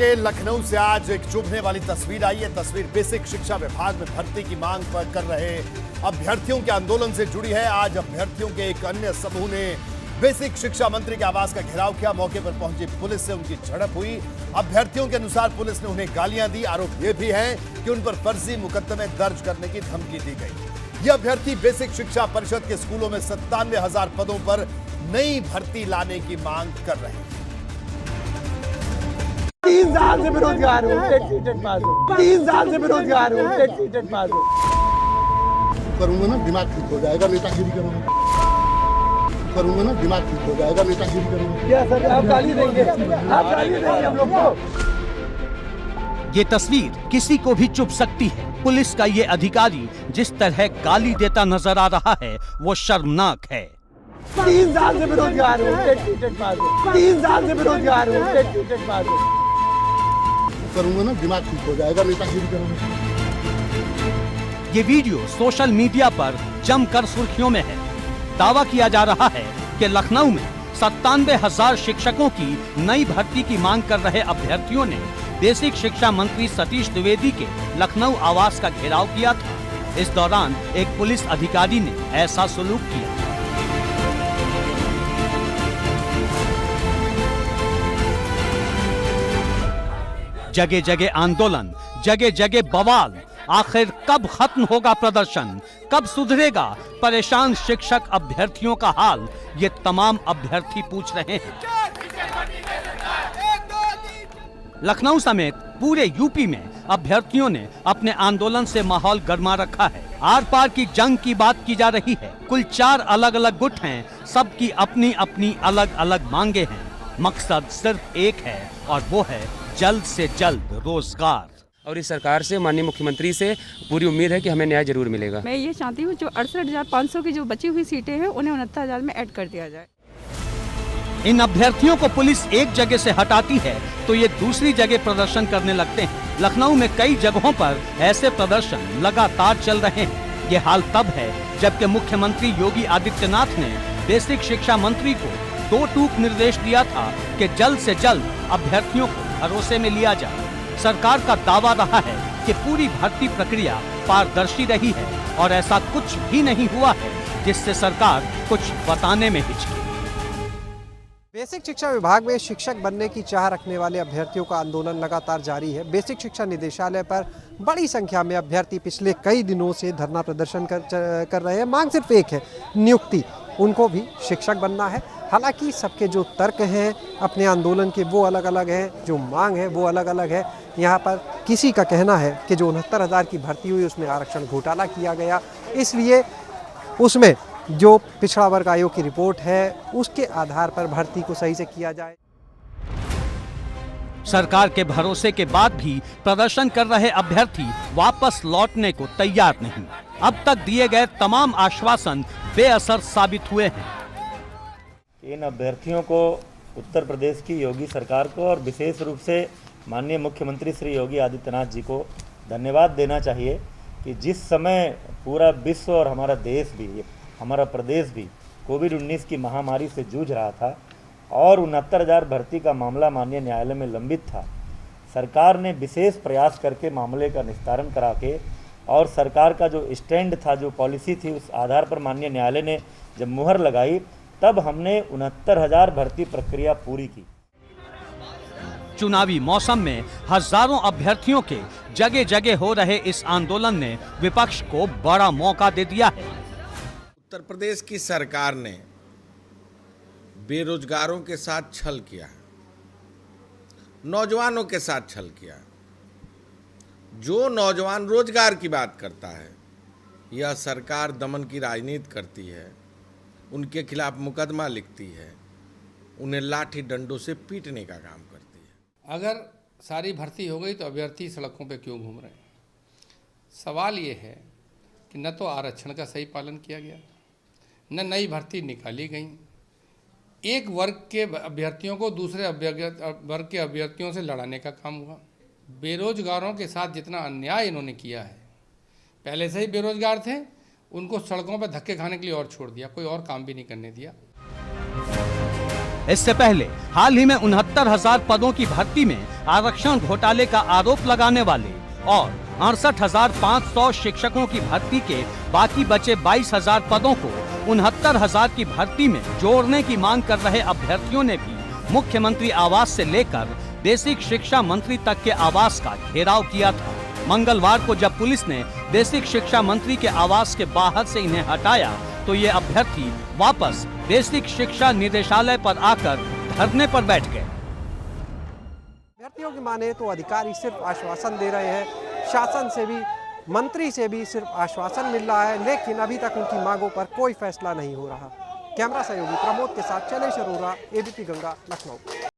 लखनऊ से आज एक चुभने वाली तस्वीर आई है। तस्वीर बेसिक शिक्षा विभाग में भर्ती की मांग पर कर रहे अभ्यर्थियों के आंदोलन से जुड़ी है। आज अभ्यर्थियों के एक अन्य समूह ने बेसिक शिक्षा मंत्री के आवास का घेराव किया। मौके पर पहुंची पुलिस से उनकी झड़प हुई। अभ्यर्थियों के अनुसार पुलिस ने उन्हें गालियां दी। आरोप यह भी है कि उन पर फर्जी मुकदमे दर्ज करने की धमकी दी गई। ये अभ्यर्थी बेसिक शिक्षा परिषद के स्कूलों में 97,000 पदों पर नई भर्ती लाने की मांग कर रहे हैं। 3 साल से बेरोजगार हूँ, टेट पास हूँ। 3 साल से बेरोजगार हूँ, टेट पास हूँ। करूंगा ना दिमाग ठीक हो जाएगा, नेतागिरी करूंगा। करूंगा ना दिमाग ठीक हो जाएगा, नेतागिरी करूंगा। क्या सर आप गाली देंगे? आप गाली देंगे हम लोग को? ये तस्वीर किसी को भी चुभ सकती है। पुलिस का ये अधिकारी जिस तरह गाली देता नजर आ रहा है वो शर्मनाक है। 3 साल से बेरोजगार हूँ, टेट पास हूँ। 3 साल से बेरोजगार हूँ, टेट पास हूँ। करूंगा ना दिमाग ठीक हो जाएगा, नेतागिरी करूंगा। ये वीडियो सोशल मीडिया पर जमकर सुर्खियों में है। दावा किया जा रहा है कि लखनऊ में 97,000 शिक्षकों की नई भर्ती की मांग कर रहे अभ्यर्थियों ने बेसिक शिक्षा मंत्री सतीश द्विवेदी के लखनऊ आवास का घेराव किया था। इस दौरान एक पुलिस अधिकारी ने ऐसा सलूक किया। जगह जगह आंदोलन, जगह जगह बवाल। आखिर कब खत्म होगा प्रदर्शन, कब सुधरेगा परेशान शिक्षक अभ्यर्थियों का हाल, ये तमाम अभ्यर्थी पूछ रहे हैं। लखनऊ समेत पूरे यूपी में अभ्यर्थियों ने अपने आंदोलन से माहौल गरमा रखा है। आर पार की जंग की बात की जा रही है। कुल 4 अलग अलग गुट हैं, सबकी अपनी अपनी अलग अलग मांगे हैं। मकसद सिर्फ एक है और वो है जल्द से जल्द रोजगार। और इस सरकार से, माननीय मुख्यमंत्री से पूरी उम्मीद है कि हमें न्याय जरूर मिलेगा। मैं ये चाहती हूँ जो 68,500 की जो बची हुई सीटें हैं उन्हें 69,000 में ऐड कर दिया जाए। इन अभ्यर्थियों को पुलिस एक जगह से हटाती है तो ये दूसरी जगह प्रदर्शन करने लगते हैं। लखनऊ में कई जगहों पर ऐसे प्रदर्शन लगातार चल रहे हैं। ये हाल तब है जबकि मुख्यमंत्री योगी आदित्यनाथ ने बेसिक शिक्षा मंत्री को 2 टूक निर्देश दिया था कि जल्द से जल्द अभ्यर्थियों को भरोसे में लिया जाए। सरकार का दावा रहा है कि पूरी भर्ती प्रक्रिया पारदर्शी रही है और ऐसा कुछ भी नहीं हुआ है जिससे सरकार कुछ बताने में हिचके। बेसिक शिक्षा विभाग में शिक्षक बनने की चाह रखने वाले अभ्यर्थियों का आंदोलन लगातार जारी है। बेसिक शिक्षा निदेशालय पर बड़ी संख्या में अभ्यर्थी पिछले कई दिनों से धरना प्रदर्शन कर रहे हैं। मांग सिर्फ एक है, नियुक्ति। उनको भी शिक्षक बनना है। हालांकि सबके जो तर्क हैं अपने आंदोलन के वो अलग अलग हैं, जो मांग है वो अलग अलग है। यहाँ पर किसी का कहना है कि जो 69,000 की भर्ती हुई उसमें आरक्षण घोटाला किया गया, इसलिए उसमें जो पिछड़ा वर्ग आयोग की रिपोर्ट है उसके आधार पर भर्ती को सही से किया जाए। सरकार के भरोसे के बाद भी प्रदर्शन कर रहे अभ्यर्थी वापस लौटने को तैयार नहीं। अब तक दिए गए तमाम आश्वासन बेअसर साबित हुए हैं। इन अभ्यर्थियों को उत्तर प्रदेश की योगी सरकार को और विशेष रूप से माननीय मुख्यमंत्री श्री योगी आदित्यनाथ जी को धन्यवाद देना चाहिए कि जिस समय पूरा विश्व और हमारा देश भी, हमारा प्रदेश भी कोविड-19 की महामारी से जूझ रहा था और 69,000 भर्ती का मामला माननीय न्यायालय में लंबित था, सरकार ने विशेष प्रयास करके मामले का निस्तारण करा के और सरकार का जो स्टैंड था, जो पॉलिसी थी, उस आधार पर माननीय न्यायालय ने जब मुहर लगाई तब हमने 69,000 भर्ती प्रक्रिया पूरी की। चुनावी मौसम में हजारों अभ्यर्थियों के जगह जगह हो रहे इस आंदोलन ने विपक्ष को बड़ा मौका दे दिया है। उत्तर प्रदेश की सरकार ने बेरोजगारों के साथ छल किया, नौजवानों के साथ छल किया। जो नौजवान रोजगार की बात करता है, यह सरकार दमन की राजनीति करती है, उनके खिलाफ मुकदमा लिखती है, उन्हें लाठी डंडों से पीटने का काम करती है। अगर सारी भर्ती हो गई तो अभ्यर्थी सड़कों पे क्यों घूम रहे हैं? सवाल ये है कि न तो आरक्षण का सही पालन किया गया, न नई भर्ती निकाली गई। एक वर्ग के अभ्यर्थियों को दूसरे वर्ग के अभ्यर्थियों से लड़ाने का काम हुआ। बेरोजगारों के साथ जितना अन्याय इन्होंने किया है, पहले से ही बेरोजगार थे, उनको सड़कों पर धक्के खाने के लिए और छोड़ दिया, कोई और काम भी नहीं करने दिया। इससे पहले हाल ही में 69,000 पदों की भर्ती में आरक्षण घोटाले का आरोप लगाने वाले और 68,500 शिक्षकों की भर्ती के बाकी बचे 22,000 पदों को 69,000 की भर्ती में जोड़ने की मांग कर रहे अभ्यर्थियों ने भी मुख्यमंत्री आवास से लेकर बेसिक शिक्षा मंत्री तक के आवास का घेराव किया था। मंगलवार को जब पुलिस ने बेसिक शिक्षा मंत्री के आवास के बाहर से इन्हें हटाया तो ये अभ्यर्थी वापस बेसिक शिक्षा निदेशालय पर आकर धरने पर बैठ गए। अभ्यर्थियों की माने तो अधिकारी सिर्फ आश्वासन दे रहे हैं, शासन से भी मंत्री से भी सिर्फ आश्वासन मिल रहा है, लेकिन अभी तक उनकी मांगों पर कोई फैसला नहीं हो रहा। कैमरा सहयोगी प्रमोद के साथ शैलेश अरोरा, एबीपी गंगा, लखनऊ।